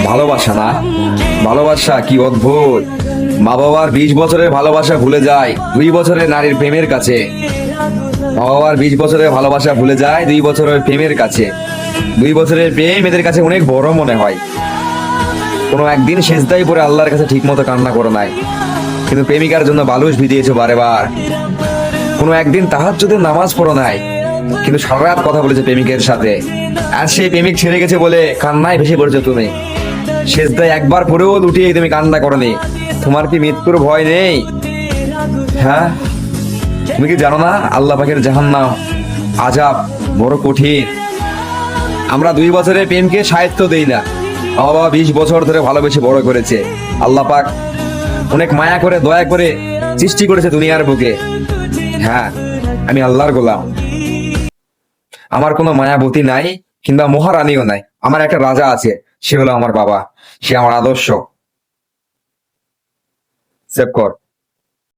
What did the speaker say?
ভালোবাসা না, ভালোবাসা কি অদ্ভুত। মা বাবার 20 বছরের ভালোবাসা ভুলে যায় 2 বছরের নারীর প্রেমের কাছে। মা বাবার 20 বছরের ভালোবাসা ভুলে যায় 2 বছরের প্রেমের কাছে। 2 বছরের প্রেম এদের কাছে অনেক বড় মনে হয়। কোনো একদিন সেজদাই পরে আল্লাহর কাছে ঠিক মতো কান্না করো নাই, কিন্তু প্রেমিকার জন্য বালুস ভিজিয়েছো বারে বার। কোনো একদিন তাহাজ্জুদের নামাজ পড়ো নাই, কিন্তু সারা রাত কথা বলেছে প্রেমিকের সাথে। আর সেই প্রেমিক ছেড়ে গেছে বলে কান্নায় ভেসে পড়েছো তুমি। সেজদায় একবার পরেও লুটিয়ে তুমি কান্না করনি। তোমার কি মৃত্যুর ভয় নেই? হ্যাঁ, তুমি কি জানো না আল্লাহ পাকের জাহান্নাম আযাব বড় কঠিন। আমরা 2 বছরের প্রেমকে সাহিত্য দেই না। বাবা 20 বছর ধরে ভালোবেসে বড় করেছে। আল্লাহ পাক অনেক মায়া করে দয়া করে সৃষ্টি করেছে দুনিয়ার বুকে। হ্যাঁ, আমি আল্লাহর গোলাম। আমার কোনো মায়াবতী নাই, কিংবা মহারানীও নাই। আমার একটা রাজা আছে, সে হলো আমার বাবা। সে আমার আদর্শ। সেভ কর।